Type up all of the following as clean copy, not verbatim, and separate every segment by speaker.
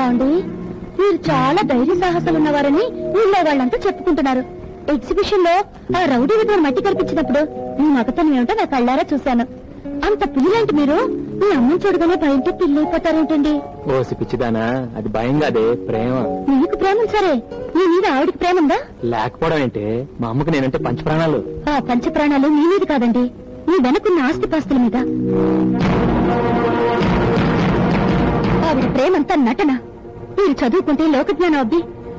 Speaker 1: ఏమండి, మీరు చాలా ధైర్య సాహసాలు ఉన్నవారని ఊళ్ళో వాళ్ళంతా చెప్పుకుంటున్నారు. ఎగ్జిబిషన్ లో ఆ రౌడీ విధులు మట్టి కల్పించినప్పుడు మీ మగతనం ఏమిటో నా కళ్ళారా చూశాను. అంత పిల్లంటే మీరు మీ అమ్మని చూడగానే భయంతో పిల్లైపోతారేంటండి?
Speaker 2: ఓసి పిచ్చిదానా, అది భయం కాదే, ప్రేమ.
Speaker 1: మీకు ప్రేమ సరే, మీ మీద ఆవిడికి ప్రేమ ఉందా?
Speaker 2: లేకపోవడం ఏంటే, మా అమ్మకి నేనంటే పంచప్రాణాలు.
Speaker 1: ఆ పంచప్రాణాలు మీ మీద కాదండి, మీ వెనకున్న ఆస్తిపాస్తుల మీద. ఆవిడ ప్రేమంతా నటన. మీరు చదువుకుంటే లోకజ్ఞానం అబ్బి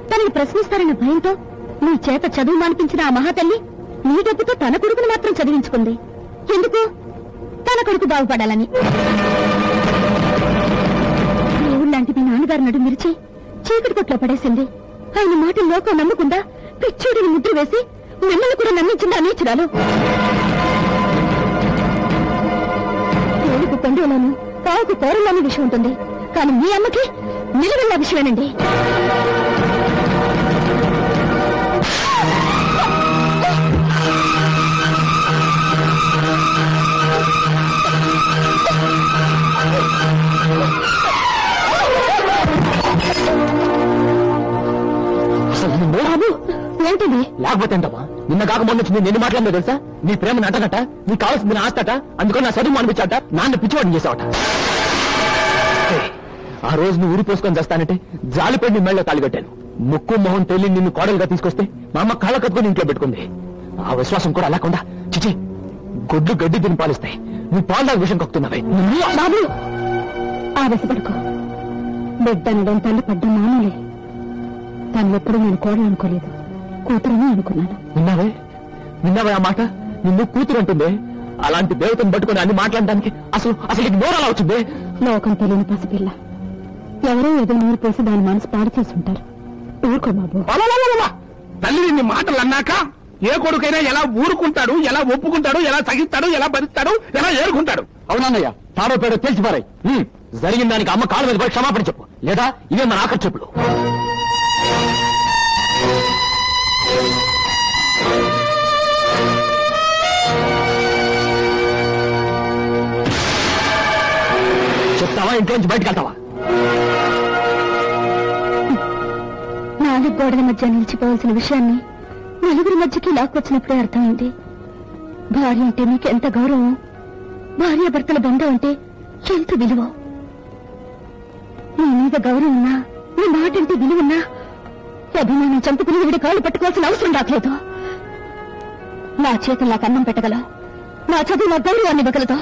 Speaker 1: తనని ప్రశ్నిస్తారన్న భయంతో మీ చేత చదువు మానిపించిన ఆ మహాతల్లి మీ డబ్బుతో తన కొడుకును మాత్రం చదివించుకుంది. ఎందుకు? తన కొడుకు బాగుపడాలని. దేవుళ్లాంటి మీ నాన్నగారు నడు మిరిచి చీకటి కొట్లో పడేసింది. ఆయన మాటలు లోకం నమ్మకుండా పిచ్చోడిని ముద్ర వేసి మిమ్మల్ని కూడా నమ్మించింది అనీచురాలు. తేలుకు పెండులోను కావుకు కోరలోని విషయం ఉంటుంది, కానీ మీ అమ్మకి నిలవెళ్ళ విషయమేనండి. బాబు ఏంటిది?
Speaker 2: లేకపోతే ఏంటమ్మా, నిన్న కాక మొన్న వచ్చింది నేను మాట్లాడలేదు తెలుసా? నీ ప్రేమను అంటగట, నీకు కావాల్సింది నా ఆస్తట, అందుకని నా చదువు అనిపించాట, నాన్న పిచ్చివాడిని చేసావట. ఆ రోజు నువ్వు ఊరిపోసుకొని చేస్తానంటే జాలిపడి నీ మెళ్ళలో తాళిగట్టాను. ముక్కు మొహం తేలి నిన్ను కోడలుగా తీసుకొస్తే మా అమ్మ కాళ్ళ కట్టుకుని ఇంట్లో పెట్టుకుంది. ఆ విశ్వాసం కూడా లేకుండా చిచి గొడ్లు గడ్డి తిని పాలిస్తాయి, నీ పాలు విషయం కక్కుతున్నావే.
Speaker 1: బాబు ఆవేశపడుకో. బిడ్డనడం తల్లి పడ్డ మామూలే. తను ఎప్పుడు నేను కోడలు అనుకోలేదు, కూతురని అనుకున్నాను.
Speaker 2: విన్నావే ఆ మాట? నిన్ను కూతురు అంటుంది. అలాంటి దేవతను పట్టుకుని అన్ని మాట్లాడడానికి అసలు అసలు నోరు అలా వచ్చింది.
Speaker 1: లోకం తెలియని పసిపిల్ల ఎవరో ఏదో నోరు పోసి దాని మనసు పాడు చేసి ఉంటారు. ఊరుకో బాబు.
Speaker 3: తల్లి ఇన్ని మాటలు అన్నాక ఏ కొడుకైనా ఎలా ఊరుకుంటాడు, ఎలా ఒప్పుకుంటాడు, ఎలా సగిస్తాడు, ఎలా భరిస్తాడు, ఎలా ఏరుకుంటాడు?
Speaker 2: అవునన్నయ్య, తాడో పేడో తెలిసిపారాయి. జరిగిన దానికి అమ్మ కాళ్ళ మీద పడి క్షమాపణ చెప్పు, లేదా ఇవే మన ఆఖరి చెప్పులు. చెప్తావా, ఇంట్లో నుంచి బయటకు వెళ్తావా?
Speaker 1: నాలుగు గోడల మధ్య నిలిచిపోవాల్సిన విషయాన్ని నలుగురి మధ్యకి లాక్కొచ్చినప్పుడే అర్థమైంది. భార్య అంటే మీకు ఎంత గౌరవం, భార్యాభర్తల బంధం అంటే ఎంత విలువ. మీ మీద గౌరవం ఉన్నా, మీ మాట అంటే విలువున్నా అభిమానం చంపుకుని వీడి కాళ్ళు పట్టుకోవాల్సిన అవసరం రాకలేదు. నా చేతులు నాకు అన్నం పెట్టగలవు, నా చదువు నా గౌరవాన్ని ఇవ్వగలదు.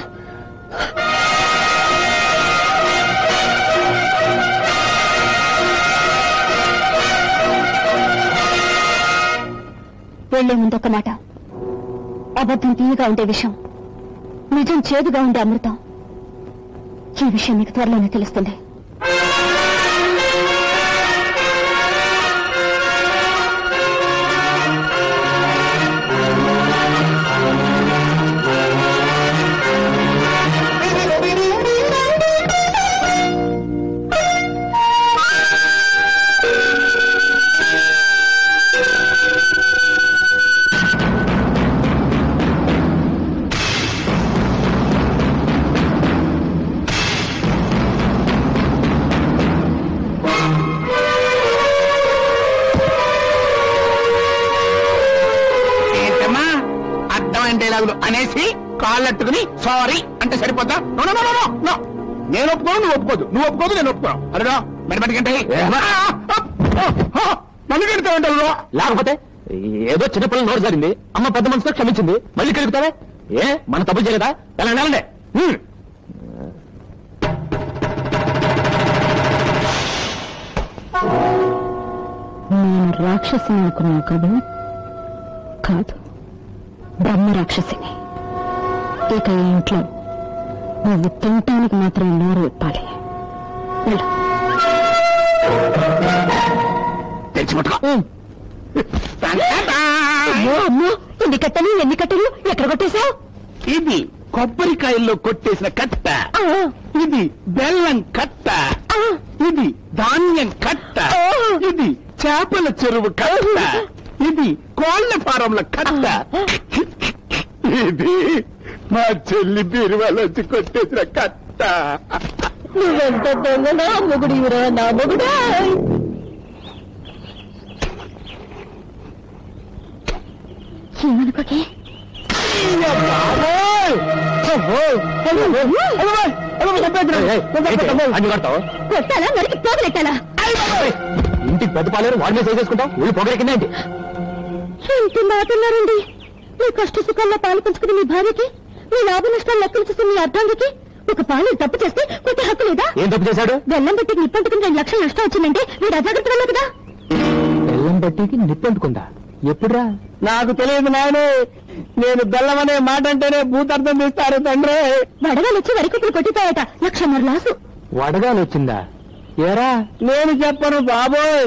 Speaker 1: వెళ్లే ముందొక్క మాట. అబద్ధం తీయగా ఉండే విషయం, నిజం చేదుగా ఉండే అమృతం. ఈ విషయం మీకు త్వరలోనే తెలుస్తుంది.
Speaker 3: అనేసి కాళ్ళట్టుకుని సారీ అంటే సరిపోతా? నేను ఒప్పుకోను, నువ్వు ఒప్పుకోదు, నువ్వు ఒప్పుకోదు, నేను ఒప్పుకోను. అరేరా మెడబెట్టుకంటే నన్ను కెడతావు.
Speaker 2: లేకపోతే ఏదో చిన్నపిల్లలు నోరు జరిగింది, అమ్మ పెద్ద మనసుతో క్షమించింది, మళ్ళీ కెలుగుతావే? ఏ మన తప్పు చేయలేదా? వెళ్ళండి.
Speaker 1: నేను రాక్షసిని అనుకున్నావు కదా? కాదు, బ్రహ్మ రాక్షసిని. ఇక ఈ ఇంట్లో నువ్వు తినటానికి మాత్రం నోరు విప్పాలి. ఎన్ని కట్టలు ఎక్కడ కొట్టేశావు?
Speaker 3: ఇది కొబ్బరికాయల్లో కొట్టేసిన కట్ట, ఇది బెల్లం కట్ట, ఇది ధాన్యం కట్ట, ఇది చేపల చెరువు కట్ట, ఇది కోళ్ల ఫారంల కట్ట, ఇది మా చెల్లి బీరువాలోంచి కొట్టేసిన కట్ట.
Speaker 1: నువ్వెంత దొంగనా మొగుడివిరా నా మొగుడా. ఏమనుకోకే కొట్టాలా నరికి పోగలెట్టాలా?
Speaker 2: ఇంటికి పెద్ద పాలేరు వాడి మీద చేసుకుంటాం ఊళ్ళు పొగరెక్కిందేంటి?
Speaker 1: ఇంటి మాటన్నారండి. మీ కష్ట సుఖాల్లో పాలు పంచుకుని మీ భార్యకి, మీ లాభ నష్టాలు లెక్కలు చూసి మీ అర్థానికి ఒక పాలు తప్పు చేస్తే కొట్టే హక్కు లేదా?
Speaker 2: ఏం తప్పు చేశాడు?
Speaker 1: బెల్లం పెట్టికి నిప్పంటుకుని 2 లక్షలు నష్టం వచ్చిందంటే వీడు అజాగ్రత్త వల్ల కదా.
Speaker 2: బెల్లం పెట్టికి నిప్పంటుకుందా? ఎప్పుడురా?
Speaker 3: నాకు తెలియదు నాయనే. నేను బెల్లం అనే మాట అంటేనే భూతార్థం తీస్తారు తండ్రి.
Speaker 1: వడగాలు వచ్చి వరికుప్పులు కొట్టిపోయాట. 1,00,000 లాసు.
Speaker 2: వడగాలు వచ్చిందా? ఏరా?
Speaker 3: నేను చెప్పను బాబోయ్.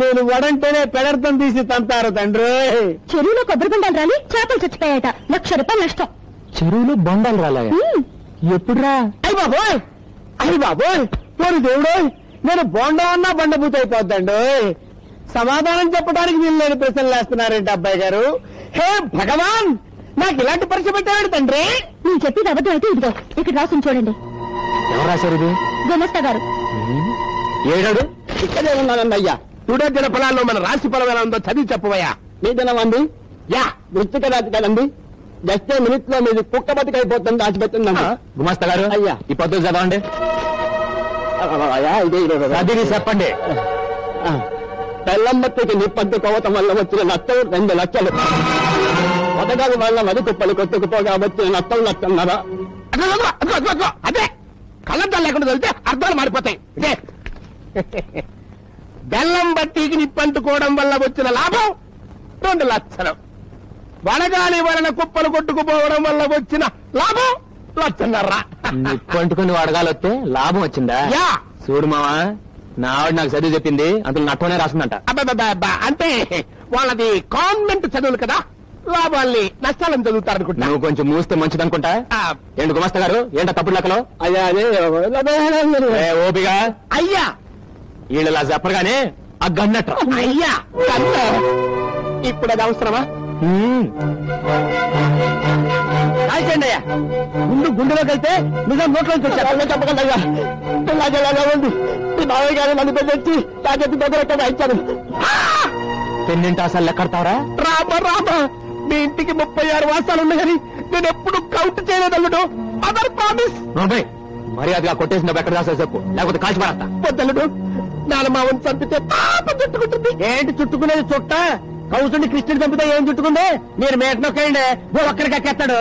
Speaker 3: నేను వడంటేనే పెడర్థం తీసి తంతారు తండ్రి.
Speaker 1: చెరువులో కొబ్బరి బండాలు రాలి చేపలు చచ్చిపోయాట. 1,00,000 రూపాయలు నష్టం.
Speaker 2: చెరువులో బొండాలు రాలాయా? ఎప్పుడురా?
Speaker 3: అయ్యి బాబోయ్, అయ్యి బాబోయ్, పోరు దేవుడు. నేను బోండా అన్నా బండబూత అయిపోద్దండి. సమాధానం చెప్పడానికి వీళ్ళు లేని ప్రశ్నలు వేస్తున్నారేంటి అబ్బాయి గారు? హే భగవాన్, నాకు ఇలాంటి పరీక్ష పెట్టాడు తండ్రి.
Speaker 1: నేను చెప్పేది అబద్ధం అయితే ఇదిగో ఇక్కడ రాసుని చూడండి.
Speaker 2: ఎవరు రాశారు ఇది?
Speaker 1: గుమస్తా గారు.
Speaker 2: ఏడాడు?
Speaker 3: ఇక్కడే ఉన్నానండి అయ్యా. టుడే దిన ఫలాల్లో మన రాశి ఫలం ఎలా ఉందో చదివి చెప్పవయ్యా. మీ దినం అంది యా వృత్తిక రాశి కదండి. జస్ట్ మినిట్ లో మీది కుక్క బతికైపోతుంది. దాచిపెట్టిందండి.
Speaker 2: గుమస్తా గారు
Speaker 3: అయ్యా.
Speaker 2: ఈ పద్ధతి చదవండి. చదివి చెప్పండి.
Speaker 3: బెల్లం బత్తికి నిప్పంటుకోవటం వల్ల వచ్చిన నష్టం 2 లక్షలు. పథకాల వల్ల మది కుప్పలు కొట్టుకుపోగా వచ్చిన నష్టం 1,50,000. అదే కళ్ళంతా లేకుండా చదివితే అర్థాలు మారిపోతాయి. ఇదే బెల్లం బట్టీకి నిప్పంటుకోవడం వల్ల వచ్చిన లాభం 2 లక్షలు. వడగాలి వలన కుప్పలు కొట్టుకుపోవడం వల్ల వచ్చిన లాభం 1,50,000.
Speaker 2: నిప్పంటుకుని వడగాలు వస్తే లాభం వచ్చిందా?
Speaker 3: యా.
Speaker 2: చూడు మావా, నా ఆవిడ నాకు చదివి చెప్పింది. అందులో నట్టనే రాసిందంట.
Speaker 3: అబ్బా అంటే వాళ్ళది కాన్వెంట్ చదువులు కదా, లాభాల్ని నష్టాలను చదువుతారనుకుంటా.
Speaker 2: నువ్వు కొంచెం మూస్తే మంచిదనుకుంటా. ఏంటి గుమస్తా గారు, ఏంటో తప్పుడు లెక్కలో?
Speaker 3: అయ్యా అదే
Speaker 2: ఓపిగా
Speaker 3: అయ్యా.
Speaker 2: వీళ్ళలా చెప్పగానే ఆ గన్నట్టు.
Speaker 3: అయ్యా ఇప్పుడు అది అవసరమా? రాయండి అయ్యా. ముందు గుండెలోకి వెళ్తే నిజం నోట్లోకి వచ్చారు. చెప్పకండి అయ్యా. నాకెలాగా ఉంది. మీ బావయ్య గారు నన్ను పెద్దెచ్చి తాకెత్తి దగ్గర ఇచ్చాను.
Speaker 2: పెన్నింటి అసలు లెక్కడతావరా?
Speaker 3: రామా మీ ఇంటికి 36 వాసాలు ఉన్నాయని నేను ఎప్పుడు కౌంట్ చేయలేదల్లుడు. Other promise.
Speaker 2: మర్యాదగా కొట్టేసిన ఎక్కడ రాసే చెప్పు, లేకపోతే కాల్చి పడతా.
Speaker 3: పొద్దులుడు నానమావని చంపితే పాప చుట్టుకుంటుంది. ఏంటి చుట్టుకునేది? చుట్ట కౌసుని కృష్ణుడు చంపితే ఏం చుట్టుకుండే? మీరు మేట నొక్కండి, ఒక్కడికి కక్కేస్తాడు.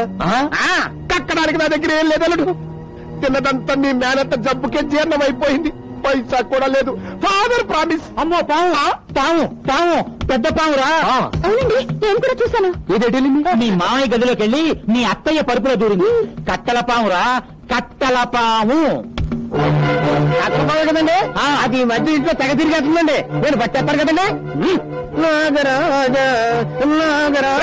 Speaker 3: కక్కడానికి నా దగ్గర ఏం లేదలుడు. తిన్నదంతా మీ మేనత్త జబ్బుకే జీర్ణం అయిపోయింది. పైసా కూడా లేదు. Father promise. అమ్మో పాము పాము పాము పెద్ద పామురా.
Speaker 1: అవునండి, నేను కూడా చూశాను.
Speaker 3: మీ మామయ్య గదిలోకి వెళ్ళి మీ అత్తయ్య పరుపులో దూరింది. కట్టల పామురా, కట్టల పాము. కట్టల పాము కదండి, అది ఈ మధ్య ఇంట్లో తెగ తిరిగేస్తుందండి. నేను పట్టేస్తాను కదండి. నాగరాజ నాగరాజ.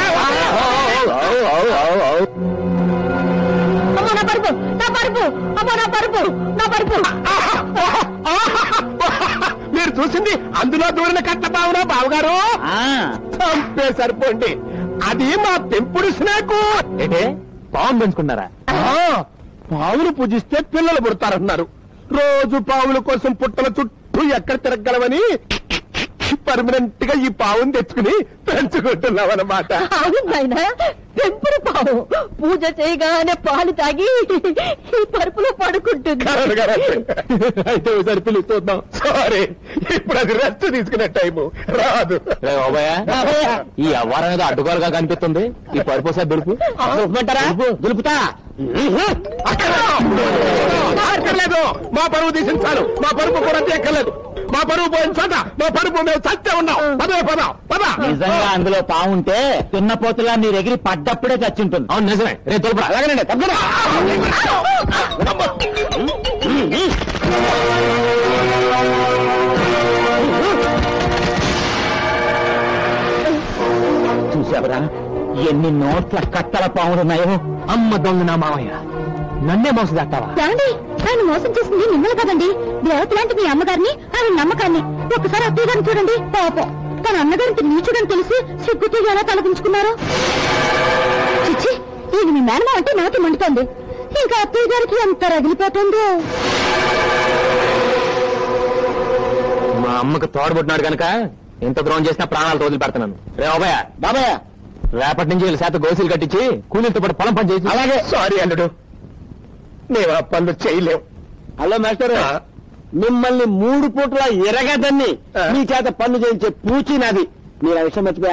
Speaker 1: అమ్మో నా పరుపు, నా పరుపు, అమ్మో నా పరుపు, నా పరుపు.
Speaker 3: మీరు చూసింది అందులో దూరిన కట్ట పావునా బావగారు? చంపే సరిపోండి. అది మా పెంపుడు స్నేకు.
Speaker 2: ఏంటే పాము పెంచుకున్నారా?
Speaker 3: పావులు పూజిస్తే పిల్లలు పుడతారన్నారు. రోజు పావుల కోసం పుట్టల చుట్టూ ఎక్కడ తిరగలవని పర్మనెంట్ గా ఈ పావును తెచ్చుకుని పెంచుకుంటున్నామన్నమాట.
Speaker 1: అవునాయనా, పెంపుడు పావు పూజ చేయగానే పాలు తాగి ఈ పరుపులో పడుకుంటుంది.
Speaker 3: అయితే ఒకసారి పిలుస్తున్నాం. సారీ, ఇప్పుడు అది రెస్ట్ తీసుకునే టైము రాదు.
Speaker 2: ఈ అవ్వారం ఏదో అడ్డుకోలుగా కనిపిస్తుంది. ఈ పరుపు సార్ దులుపు
Speaker 3: దులుపుతా. అక్కర్లేదు, మా పరువు తీసిన చాలు. మా పరుపు కూడా ఎక్కర్లేదు. మా పరువు పోయిన చోట మా పరుపు మేము చచ్చే ఉన్నాం. పదే పద.
Speaker 4: నిజంగా అందులో పావుంటే దున్నపోతులా మీరు ఎగిరి పడ్డప్పుడే చచ్చింటుంది.
Speaker 2: అవును నిజమే. రేపు దులుపు.
Speaker 3: అలాగేనండి, తప్పకుండా.
Speaker 4: చూసావరా ఎన్ని నోట్ల కట్టల పావులున్నాయో.
Speaker 2: అమ్మ దొంగ నా మామయ్య, నన్నే మోసం చేస్తావా?
Speaker 1: ఏమండి, ఆయన మోసం చేసింది మిమ్మల్ని కదండి, దేవతలాంటి మీ అమ్మగారిని, ఆయన నమ్మకాన్ని. ఒక్కసారి అత్తయ్య గారిని చూడండి. పాపం తన అన్నగారికి నీచుడని తెలిసి సిగ్గుతో ఎలా తలపించుకున్నారో. చిచ్చి, ఈయన మీ మేనమా అంటే నాకి మండుతోంది. ఇంకా అత్తయ్య గారికి ఎంత రగిలిపోతుందో.
Speaker 2: అమ్మకు తోడబుట్టినాడు కనుక ఎంత ద్రోహం చేసినా ప్రాణాలు వదిలి పెడతాను. రే బాబాయ్
Speaker 3: బాబాయ్
Speaker 2: రేపటి నుంచి వీళ్ళ శాత గోసీలు కట్టించి కూలీలతో పాటు పొలం పని చేసి.
Speaker 3: అలాగే.
Speaker 2: సారీ అల్లుడు, మేము ఆ పనులు చేయలేం.
Speaker 3: హలో మాస్టర్, మిమ్మల్ని 3 పూట్ల ఎరగదని మీ చేత పన్ను చేయించే పూచి నాది. మీరు ఆ విషయం మర్చిపోయి